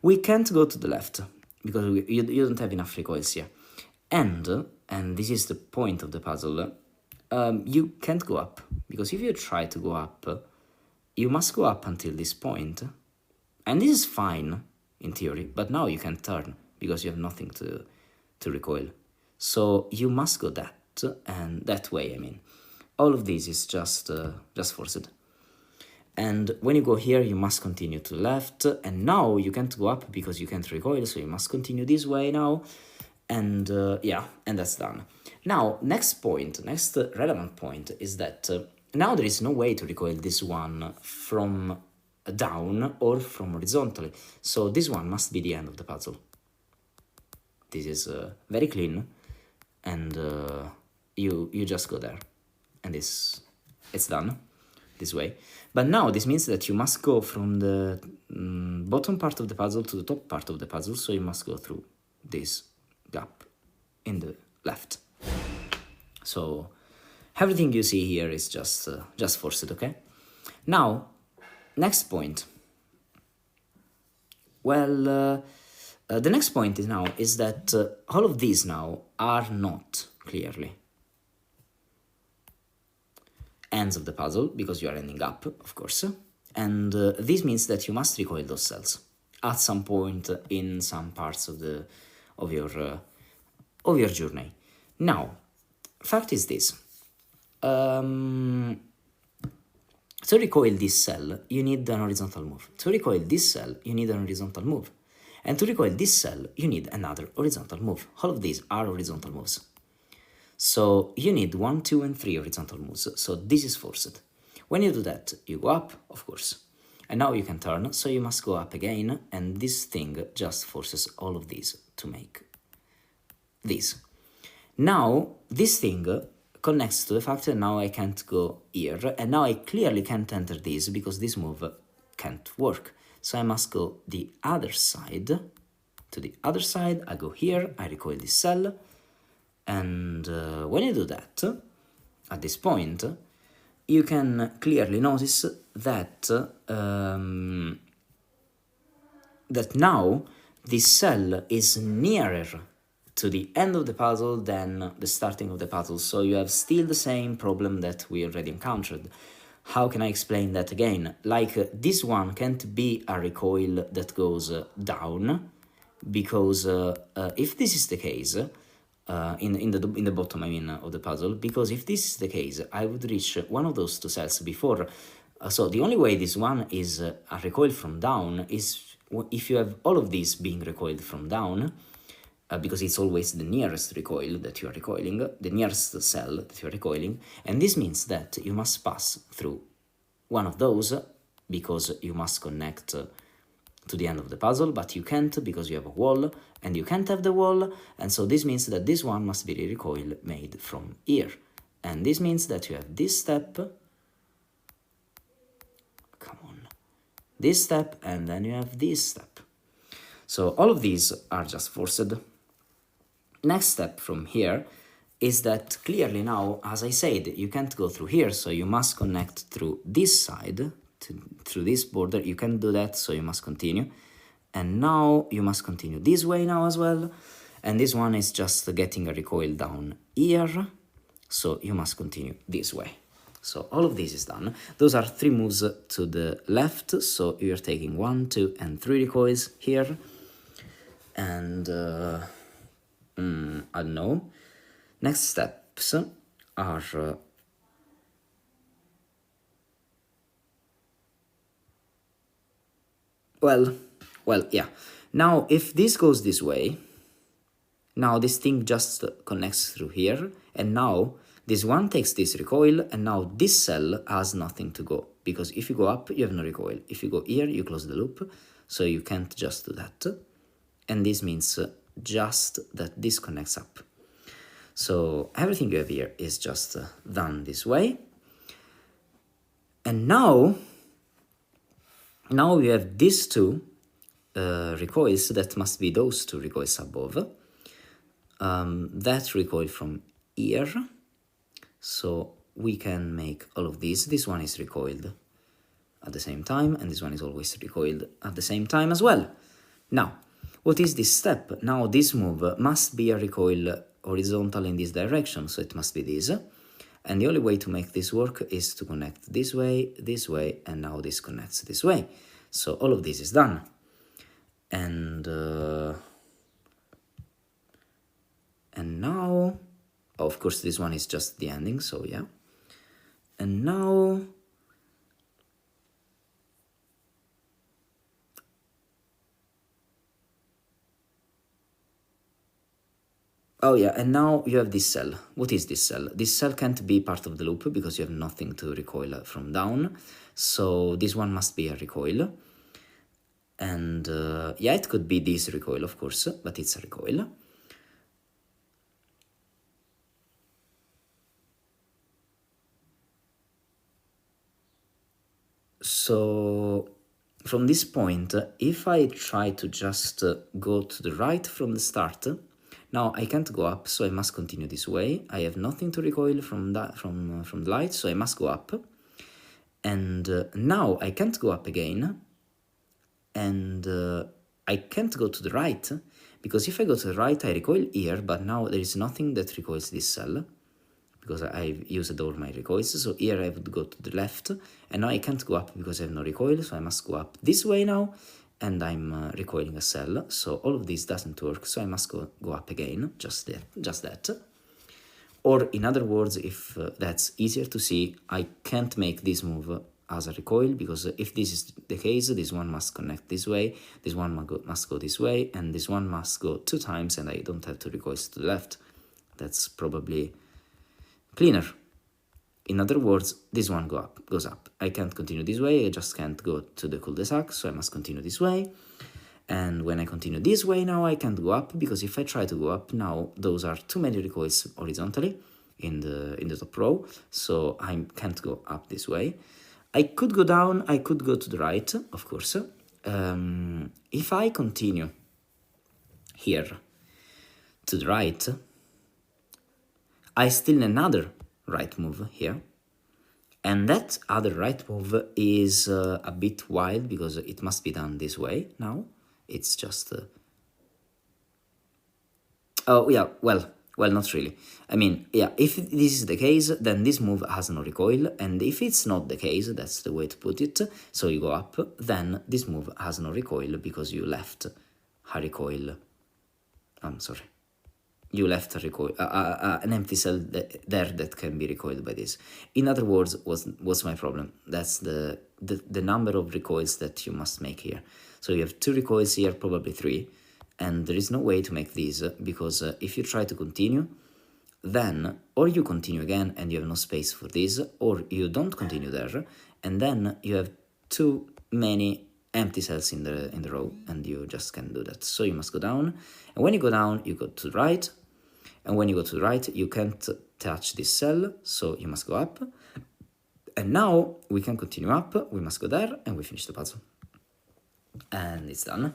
We can't go to the left because you don't have enough recoils here. And this is the point of the puzzle, you can't go up, because if you try to go up, you must go up until this point. And this is fine, in theory, but now you can't turn, because you have nothing to recoil. So you must go that way, I mean. All of this is just forced. And when you go here, you must continue to the left, and now you can't go up because you can't recoil, so you must continue this way now. And yeah, and that's done. Now, next relevant point is that now there is no way to recoil this one from down or from horizontally. So this one must be the end of the puzzle. This is very clean, and you just go there, and it's done this way. But now this means that you must go from the bottom part of the puzzle to the top part of the puzzle, so you must go through this gap in the left. So everything you see here is just forced, okay? Now, next point. Well, the next point is that all of these now are not clearly ends of the puzzle, because you are ending up, of course, and this means that you must recoil those cells at some point in some parts of your journey. Now, fact is this: to recoil this cell, you need an horizontal move. To recoil this cell, you need an horizontal move. And to recoil this cell, you need another horizontal move. All of these are horizontal moves. So you need 1, 2, and 3 horizontal moves. So this is forced. When you do that, you go up, of course. And now you can turn, so you must go up again, and this thing just forces all of these to make this. Now, this thing connects to the fact that now I can't go here, and now I clearly can't enter this because this move can't work. So I must go the other side. To the other side, I go here, I recoil this cell, and when you do that, at this point, you can clearly notice that that now this cell is nearer to the end of the puzzle than the starting of the puzzle, so you have still the same problem that we already encountered. How can I explain that again? Like, this one can't be a recoil that goes down, because if this is the case, in the bottom, I mean, of the puzzle, because if this is the case, I would reach one of those two cells before. So the only way this one is a recoil from down is if you have all of these being recoiled from down, because it's always the nearest recoil that you are recoiling, the nearest cell that you are recoiling, and this means that you must pass through one of those, because you must connect to the end of the puzzle, but you can't because you have a wall, and you can't have the wall, and so this means that this one must be the recoil made from here. And this means that you have this step, this step, and then you have this step. So all of these are just forced. Next step from here is that clearly now, as I said, you can't go through here, so you must connect through this side, through this border. You can't do that, so you must continue. And now you must continue this way now as well. And this one is just getting a recoil down here, so you must continue this way. So all of this is done. Those are 3 moves to the left, so you're taking 1, 2, and 3 recoils here. And I don't know. Next steps are well, yeah. Now, if this goes this way, now this thing just connects through here, and now this one takes this recoil, and now this cell has nothing to go, because if you go up, you have no recoil. If you go here, you close the loop, so you can't just do that. And this means just that this connects up. So everything you have here is just done this way. And now we have these 2 recoils that must be those 2 recoils above. That recoil from here. So we can make all of these. This one is recoiled at the same time, and this one is always recoiled at the same time as well. Now, what is this step? Now this move must be a recoil horizontal in this direction, so it must be this. And the only way to make this work is to connect this way, and now this connects this way. So all of this is done. And now, of course, this one is just the ending, so yeah. And now, oh yeah, and now you have this cell. What is this cell? This cell can't be part of the loop because you have nothing to recoil from down. So this one must be a recoil. And yeah, it could be this recoil, of course, but it's a recoil. So from this point, if I try to just go to the right from the start, now I can't go up, so I must continue this way. I have nothing to recoil from the light, so I must go up. And now I can't go up again. And I can't go to the right, because if I go to the right, I recoil here, but now there is nothing that recoils this cell, because I've used all my recoils. So here I would go to the left, and now I can't go up because I have no recoil, so I must go up this way now, and I'm recoiling a cell, so all of this doesn't work, so I must go up again, just that. Or in other words, if that's easier to see, I can't make this move as a recoil, because if this is the case, this one must connect this way, this one must go this way, and this one must go 2 times, and I don't have to recoil to the left. That's probably cleaner. In other words, this one goes up. I can't continue this way, I just can't go to the cul-de-sac, so I must continue this way. And when I continue this way now, I can't go up, because if I try to go up now, those are too many recoils horizontally in the top row, so I can't go up this way. I could go down, I could go to the right, of course. If I continue here to the right, I still need another right move here. And that other right move is a bit wild, because it must be done this way now. It's just... oh, yeah, well, not really. I mean, yeah, if this is the case, then this move has no recoil, and if it's not the case, that's the way to put it, so you go up, then this move has no recoil, because you left a recoil. I'm sorry. You left a recoil, an empty cell there that can be recoiled by this. In other words, what's my problem? That's the number of recoils that you must make here. So you have 2 recoils here, probably 3, and there is no way to make these, because if you try to continue, then or you continue again and you have no space for this, or you don't continue there, and then you have too many empty cells in the row, and you just can't do that. So you must go down, and when you go down, you go to the right, and when you go to the right, you can't touch this cell, so you must go up. And now we can continue up, we must go there, and we finish the puzzle. And it's done.